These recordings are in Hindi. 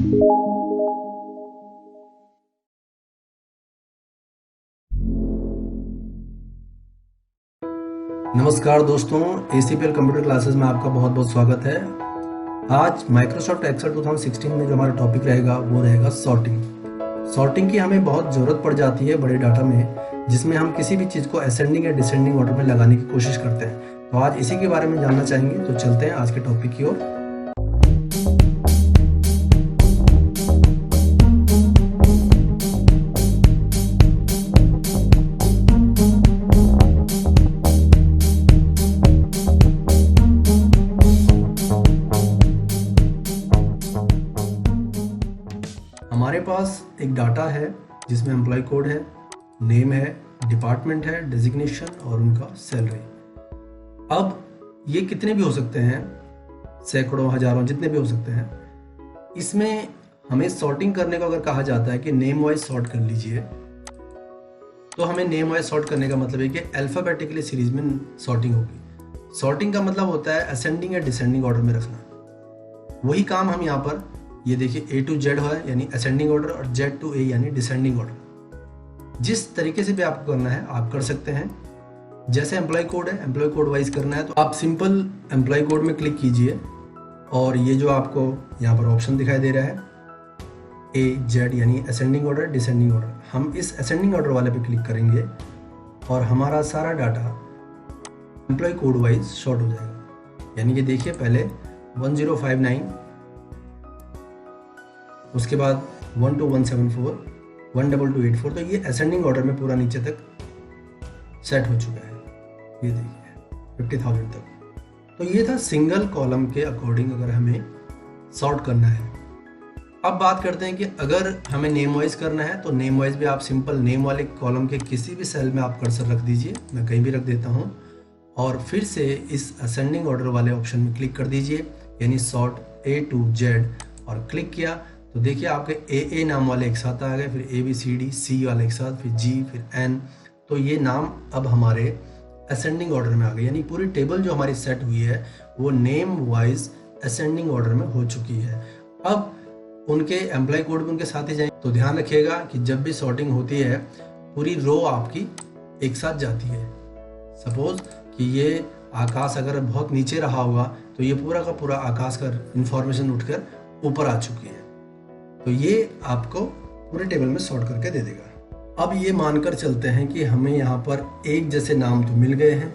नमस्कार दोस्तों, ACPL कंप्यूटर क्लासेस में आपका बहुत बहुत स्वागत है। आज माइक्रोसॉफ्ट एक्सेल 2016 में जो हमारा टॉपिक रहेगा वो रहेगा सॉर्टिंग। सॉर्टिंग की हमें बहुत ज़रूरत पड़ जाती है बड़े डाटा में, जिसमें हम किसी भी चीज़ को असेंडिंग या डिसेंडिंग ऑर्डर में लगाने की कोशिश करते हैं। तो आज इसी के बारे में जानना चाहेंगे, तो चलते हैं आज के टॉपिक की ओर। हमारे पास एक डाटा है जिसमें एम्प्लॉय कोड है, नेम है, डिपार्टमेंट है, डेजिग्नेशन और उनका सैलरी। अब ये कितने भी हो सकते हैं, सैकड़ों, हजारों, जितने भी हो सकते हैं। इसमें हमें सॉर्टिंग करने को अगर कहा जाता है कि नेम वाइज सॉर्ट कर लीजिए, तो हमें नेम वाइज सॉर्ट करने का मतलब है कि अल्फाबेटिकली सीरीज में सॉर्टिंग होगी। सॉर्टिंग का मतलब होता है असेंडिंग या डिसेंडिंग ऑर्डर में रखना। वही काम हम यहाँ पर, ये देखिए A to Z है यानी असेंडिंग ऑर्डर, और Z to A यानी डिसेंडिंग ऑर्डर। जिस तरीके से भी आपको करना है आप कर सकते हैं। जैसे एम्प्लॉय कोड है, एम्प्लॉय कोड वाइज करना है तो आप सिंपल एम्प्लॉय कोड में क्लिक कीजिए और ये जो आपको यहाँ पर ऑप्शन दिखाई दे रहा है A Z यानी असेंडिंग ऑर्डर, डिसेंडिंग ऑर्डर, हम इस असेंडिंग ऑर्डर वाले पे क्लिक करेंगे और हमारा सारा data employ code wise sort हो जाएगा। यानी कि देखिए पहले 1059, उसके बाद 12174, 12284, तो ये असेंडिंग ऑर्डर में पूरा नीचे तक सेट हो चुका है। ये देखिए 50,000 तक। तो ये था सिंगल कॉलम के अकॉर्डिंग अगर हमें सॉर्ट करना है। अब बात करते हैं कि अगर हमें नेम वाइज करना है तो नेम वाइज भी आप सिंपल नेम वाले कॉलम के किसी भी सेल में आप कर्सर रख दीजिए। मैं कहीं भी रख देता हूँ और फिर से इस असेंडिंग ऑर्डर वाले ऑप्शन में क्लिक कर दीजिए, यानी सॉर्ट A to Z, और क्लिक किया तो देखिए आपके AA नाम वाले एक साथ आ गए, फिर ABCDC वाले एक साथ, फिर G, फिर N। तो ये नाम अब हमारे असेंडिंग ऑर्डर में आ गए, यानी पूरी टेबल जो हमारी सेट हुई है वो नेम वाइज असेंडिंग ऑर्डर में हो चुकी है। अब उनके एम्प्लॉय कोड भी उनके साथ ही जाएंगे। तो ध्यान रखिएगा कि जब भी सॉर्टिंग होती है पूरी रो आपकी एक साथ जाती है। सपोज कि ये आकाश अगर बहुत नीचे रहा होगा तो ये पूरा का पूरा आकाश का इंफॉर्मेशन उठकर ऊपर आ चुकी है। तो ये आपको पूरे टेबल में सॉर्ट करके दे देगा। अब ये मानकर चलते हैं कि हमें यहाँ पर एक जैसे नाम तो मिल गए हैं।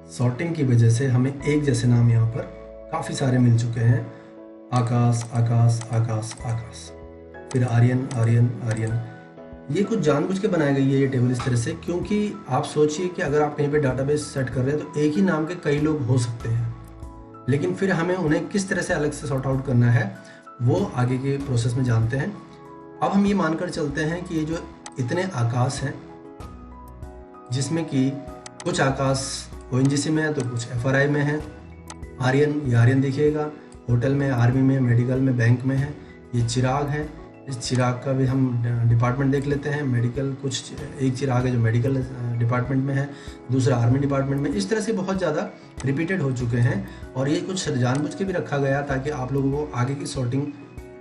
सॉर्टिंग की वजह से हमें एक जैसे नाम यहाँ पर काफ़ी सारे मिल चुके हैं। आकाश, आकाश, आकाश, आकाश, फिर आर्यन, आर्यन, आर्यन। ये कुछ जानबूझ के बनाई गई है ये टेबल इस तरह से, क्योंकि आप सोचिए कि अगर आप कहीं पे डाटाबेस सेट कर रहे हैं तो एक ही नाम के कई लोग हो सकते हैं, लेकिन फिर हमें उन्हें किस तरह से अलग से सॉर्ट आउट करना है वो आगे के प्रोसेस में जानते हैं। अब हम ये मानकर चलते हैं कि ये जो इतने आकाश हैं, जिसमें कि कुछ आकाश ONGC में है तो कुछ FRI में है। आर्यन, ये आर्यन देखिएगा, होटल में, आर्मी में, मेडिकल में, बैंक में है। ये चिराग है, इस चिराग का भी हम डिपार्टमेंट देख लेते हैं। मेडिकल, कुछ एक चिराग है जो मेडिकल डिपार्टमेंट में है, दूसरा आर्मी डिपार्टमेंट में। इस तरह से बहुत ज़्यादा रिपीटेड हो चुके हैं और ये कुछ जानबूझ के भी रखा गया ताकि आप लोगों को आगे की सॉर्टिंग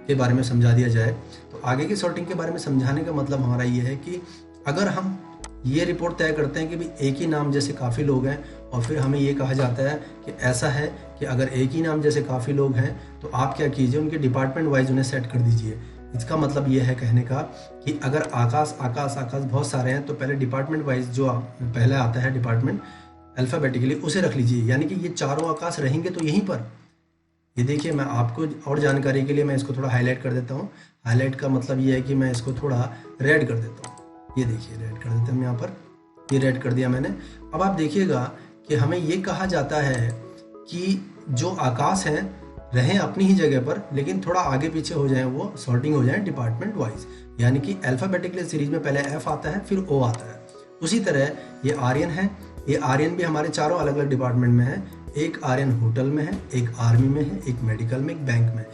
के बारे में समझा दिया जाए। तो आगे की सॉर्टिंग के बारे में समझाने का मतलब हमारा ये है कि अगर हम ये रिपोर्ट तय करते हैं कि भी एक ही नाम जैसे काफ़ी लोग हैं, और फिर हमें ये कहा जाता है कि ऐसा है कि अगर एक ही नाम जैसे काफ़ी लोग हैं तो आप क्या कीजिए, उनके डिपार्टमेंट वाइज उन्हें सेट कर दीजिए। इसका मतलब ये है कहने का कि अगर आकाश, आकाश, आकाश बहुत सारे हैं तो पहले डिपार्टमेंट वाइज जो पहले आता है डिपार्टमेंट अल्फ़ाबेटिकली, उसे रख लीजिए। यानी कि ये चारों आकाश रहेंगे तो यहीं पर। ये देखिए, मैं आपको और जानकारी के लिए मैं इसको थोड़ा हाईलाइट कर देता हूँ। हाईलाइट का मतलब ये है कि मैं इसको थोड़ा रेड कर देता हूँ। ये देखिए रेड कर देते हैं हम यहाँ पर, ये रेड कर दिया मैंने। अब आप देखिएगा कि हमें ये कहा जाता है कि जो आकाश हैं रहें अपनी ही जगह पर, लेकिन थोड़ा आगे पीछे हो जाएं, वो सॉर्टिंग हो जाए डिपार्टमेंट वाइज। यानी कि अल्फ़ाबेटिकली सीरीज में पहले F आता है फिर O आता है। उसी तरह ये आर्यन है, ये आर्यन भी हमारे चारों अलग अलग डिपार्टमेंट में है। एक आर्यन होटल में है, एक आर्मी में है, एक मेडिकल में, एक बैंक में।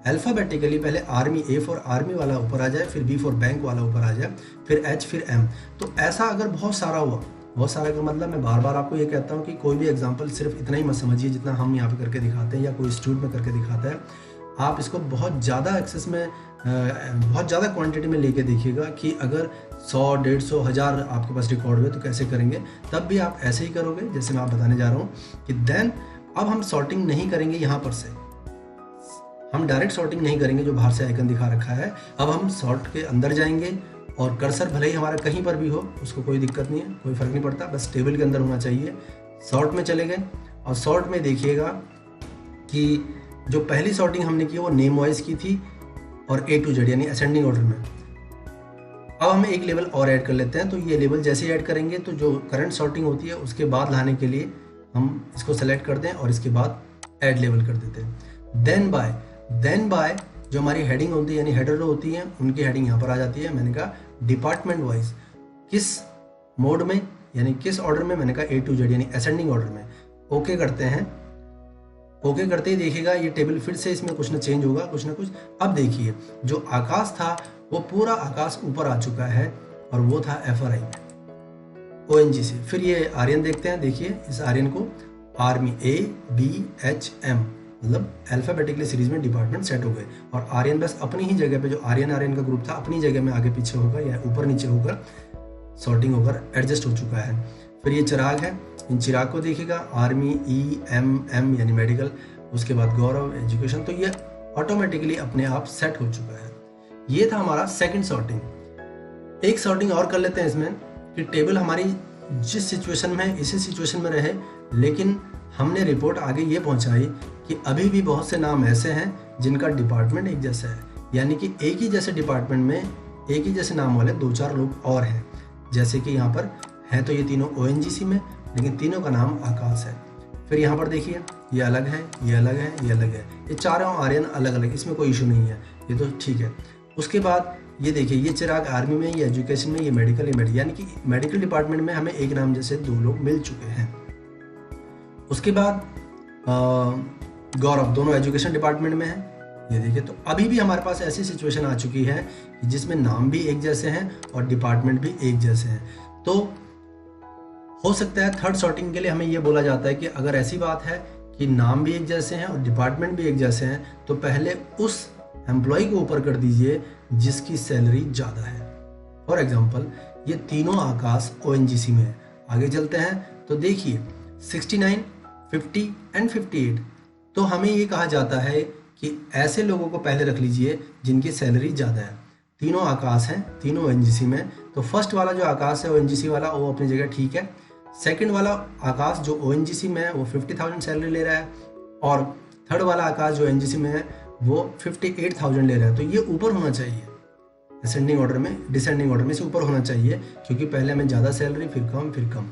अल्फ़ाबेटिकली पहले आर्मी, A फॉर आर्मी वाला ऊपर आ जाए, फिर B फॉर बैंक वाला ऊपर आ जाए, फिर H, फिर M। तो ऐसा अगर बहुत सारा हुआ, बहुत सारा का मतलब मैं बार बार आपको ये कहता हूँ कि कोई भी एग्जांपल सिर्फ इतना ही मत समझिए जितना हम यहाँ पे करके दिखाते हैं या कोई इंस्टीट्यूट में करके दिखाता है। आप इसको बहुत ज़्यादा एक्सेस में बहुत ज़्यादा क्वांटिटी में लेके देखिएगा कि अगर 100, 150, 1000 आपके पास रिकॉर्ड हुए तो कैसे करेंगे। तब भी आप ऐसे ही करोगे जैसे मैं आप बताने जा रहा हूँ कि देन अब हम सॉर्टिंग नहीं करेंगे यहाँ पर से, हम डायरेक्ट सॉर्टिंग नहीं करेंगे जो बाहर से आइकन दिखा रखा है। अब हम सॉर्ट के अंदर जाएंगे और कर्सर भले ही हमारा कहीं पर भी हो उसको कोई दिक्कत नहीं है, कोई फ़र्क नहीं पड़ता, बस टेबल के अंदर होना चाहिए। सॉर्ट में चले गए और सॉर्ट में देखिएगा कि जो पहली सॉर्टिंग हमने की वो नेम वाइज की थी और A to Z यानी असेंडिंग ऑर्डर में। अब हम एक लेवल और ऐड कर लेते हैं। तो ये लेवल जैसे ही ऐड करेंगे तो जो करंट सॉर्टिंग होती है उसके बाद लाने के लिए हम इसको सेलेक्ट कर दें और इसके बाद ऐड लेवल कर देते हैं। देन बाय जो हमारी हेडिंग होती है यानी हेडर रो होती है उनकी हेडिंग यहाँ पर आ जाती है। मैंने कहा डिपार्टमेंट वाइज किस मोड में यानी किस ऑर्डर में, मैंने कहा A to Z यानी असेंडिंग ऑर्डर में। ओके करते हैं। ओके करते ही देखिएगा ये टेबल फिर से इसमें कुछ ना चेंज होगा, कुछ ना कुछ। अब देखिए जो आकाश था वो पूरा आकाश ऊपर आ चुका है और वो था FRI में ONGC। फिर ये आर्यन देखते हैं। देखिए इस आर्यन को आर्मी ABHM मतलब अल्फाबेटिकली सीरीज में डिपार्टमेंट सेट हो गए और आर्यन बस अपनी ही जगह पे जो आर्यन का ग्रुप था अपनी जगह में आगे पीछे होगा या ऊपर नीचे होकर सॉर्टिंग होकर एडजस्ट हो चुका है। फिर ये चिराग है, इन चिराग को देखिएगा आर्मी EMM यानी मेडिकल, उसके बाद गौरव एजुकेशन। तो ये ऑटोमेटिकली अपने आप सेट हो चुका है। ये था हमारा सेकंड सॉर्टिंग। एक सॉर्टिंग और कर लेते हैं इसमें कि टेबल हमारी जिस सिचुएशन में है इसी सिचुएशन में रहे, लेकिन हमने रिपोर्ट आगे ये पहुंचाई कि अभी भी बहुत से नाम ऐसे हैं जिनका डिपार्टमेंट एक जैसा है, यानी कि एक ही जैसे डिपार्टमेंट में एक ही जैसे नाम वाले 2-4 लोग और हैं। जैसे कि यहाँ पर हैं तो ये तीनों ONGC में, लेकिन तीनों का नाम आकाश है। फिर यहाँ पर देखिए ये अलग है, ये अलग है, ये अलग है, ये चारों आर्यन अलग अलग, इसमें कोई इशू नहीं है, ये तो ठीक है। उसके बाद ये देखिए ये चिराग आर्मी में, ये एजुकेशन में, ये मेडिकल, यानी कि मेडिकल डिपार्टमेंट में हमें एक नाम जैसे 2 लोग मिल चुके हैं। उसके बाद गौरव दोनों एजुकेशन डिपार्टमेंट में है, ये देखिए। तो अभी भी हमारे पास ऐसी सिचुएशन आ चुकी है जिसमें नाम भी एक जैसे हैं और डिपार्टमेंट भी एक जैसे हैं। तो हो सकता है थर्ड सॉर्टिंग के लिए हमें ये बोला जाता है कि अगर ऐसी बात है कि नाम भी एक जैसे हैं और डिपार्टमेंट भी एक जैसे हैं तो पहले उस एम्प्लॉय को ऊपर कर दीजिए जिसकी सैलरी ज़्यादा है। फॉर एग्जाम्पल ये तीनों आकाश ONGC में है। आगे चलते हैं तो देखिए 69, 50 एंड 58। तो हमें ये कहा जाता है कि ऐसे लोगों को पहले रख लीजिए जिनकी सैलरी ज़्यादा है। तीनों आकाश हैं, तीनों ONGC में। तो फर्स्ट वाला जो आकाश है ONGC वाला वो अपनी जगह ठीक है। सेकंड वाला आकाश जो ONGC में है वो 50,000 सैलरी ले रहा है और थर्ड वाला आकाश जो ONGC में है वो 58,000 ले रहा है। तो ये ऊपर होना चाहिए, असेंडिंग ऑर्डर में, डिसेंडिंग ऑर्डर में से ऊपर होना चाहिए, क्योंकि पहले हमें ज़्यादा सैलरी फिर कम।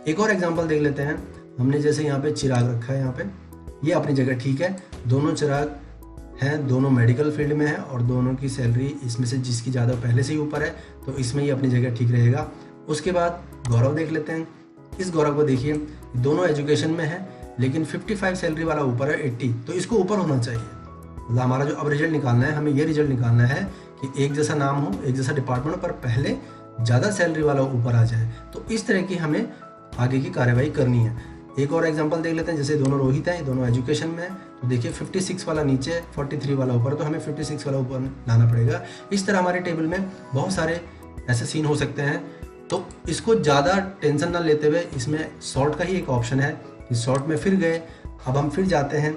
एक और एग्जांपल देख लेते हैं। हमने जैसे यहाँ पे चिराग रखा है, यहाँ पे ये अपनी जगह ठीक है। दोनों चिराग हैं, दोनों मेडिकल फील्ड में है और दोनों की सैलरी इसमें से जिसकी ज़्यादा पहले से ही ऊपर है तो इसमें ये अपनी जगह ठीक रहेगा। उसके बाद गौरव देख लेते हैं। इस गौरव को देखिए, दोनों एजुकेशन में है लेकिन 55 सैलरी वाला ऊपर है 80, तो इसको ऊपर होना चाहिए। मतलब हमारा जो अब रिजल्ट निकालना है, हमें ये रिजल्ट निकालना है कि एक जैसा नाम हो, एक जैसा डिपार्टमेंट हो, पर पहले ज़्यादा सैलरी वाला ऊपर आ जाए। तो इस तरह की हमें आगे की कार्यवाही करनी है। एक और एग्जांपल देख लेते हैं। जैसे दोनों रोहित हैं, दोनों एजुकेशन में है, तो देखिए 56 वाला नीचे, 43 वाला ऊपर, तो हमें 56 वाला ऊपर लाना पड़ेगा। इस तरह हमारे टेबल में बहुत सारे ऐसे सीन हो सकते हैं। तो इसको ज़्यादा टेंशन ना लेते हुए इसमें सॉर्ट का ही एक ऑप्शन है कि सॉर्ट में फिर गए। अब हम फिर जाते हैं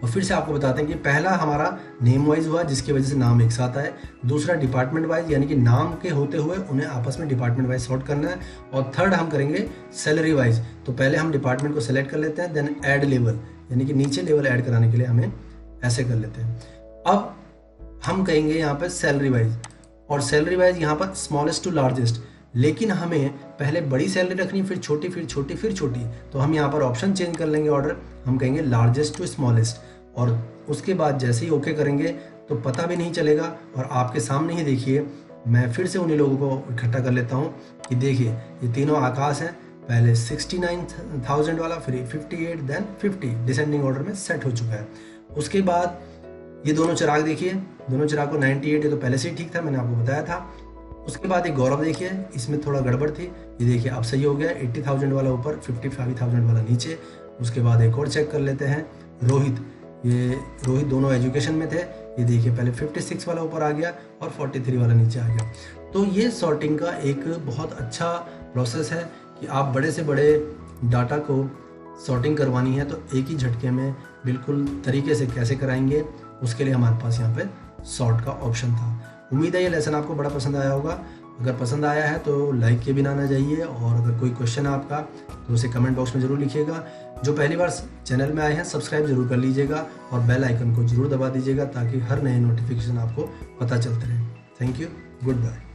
और फिर से आपको बताते हैं कि पहला हमारा नेम वाइज हुआ जिसकी वजह से नाम एक साथ आए। दूसरा डिपार्टमेंट वाइज यानी कि नाम के होते हुए उन्हें आपस में डिपार्टमेंट वाइज सॉर्ट करना है। और थर्ड हम करेंगे सैलरी वाइज। तो पहले हम डिपार्टमेंट को सेलेक्ट कर लेते हैं, देन ऐड लेवल यानी कि नीचे लेवल ऐड कराने के लिए हमें ऐसे कर लेते हैं। अब हम कहेंगे यहाँ पर सैलरी वाइज, और सैलरी वाइज यहाँ पर स्मॉलेस्ट टू लार्जेस्ट, लेकिन हमें पहले बड़ी सैलरी रखनी, फिर छोटी, फिर छोटी, फिर छोटी। तो हम यहाँ पर ऑप्शन चेंज कर लेंगे ऑर्डर, हम कहेंगे लार्जेस्ट टू स्मॉलेस्ट, और उसके बाद जैसे ही ओके करेंगे तो पता भी नहीं चलेगा। और आपके सामने ही देखिए, मैं फिर से उन्हीं लोगों को इकट्ठा कर लेता हूँ कि देखिए ये तीनों आकाश हैं, पहले 69,000 वाला, फिर 58, देन 50 डिसेंडिंग ऑर्डर में सेट हो चुका है। उसके बाद ये दोनों चिराग देखिए, दोनों चिराग को 98, ये तो पहले से ही ठीक था, मैंने आपको बताया था। उसके बाद एक गौरव देखिए, इसमें थोड़ा गड़बड़ थी, ये देखिए अब सही हो गया, 80,000 वाला ऊपर, 55,000 वाला नीचे। उसके बाद एक और चेक कर लेते हैं रोहित, ये रोहित दोनों एजुकेशन में थे। ये देखिए पहले 56 वाला ऊपर आ गया और 43 वाला नीचे आ गया। तो ये सॉर्टिंग का एक बहुत अच्छा प्रोसेस है कि आप बड़े से बड़े डाटा को सॉर्टिंग करवानी है तो एक ही झटके में बिल्कुल तरीके से कैसे कराएंगे, उसके लिए हमारे पास यहाँ पे सॉर्ट का ऑप्शन था। उम्मीद है ये लेसन आपको बड़ा पसंद आया होगा। अगर पसंद आया है तो लाइक के बिना ना जाइए, और अगर कोई क्वेश्चन है आपका तो उसे कमेंट बॉक्स में ज़रूर लिखिएगा। जो पहली बार चैनल में आए हैं सब्सक्राइब जरूर कर लीजिएगा और बेल आइकन को जरूर दबा दीजिएगा ताकि हर नए नोटिफिकेशन आपको पता चलते रहे। Thank you, good bye.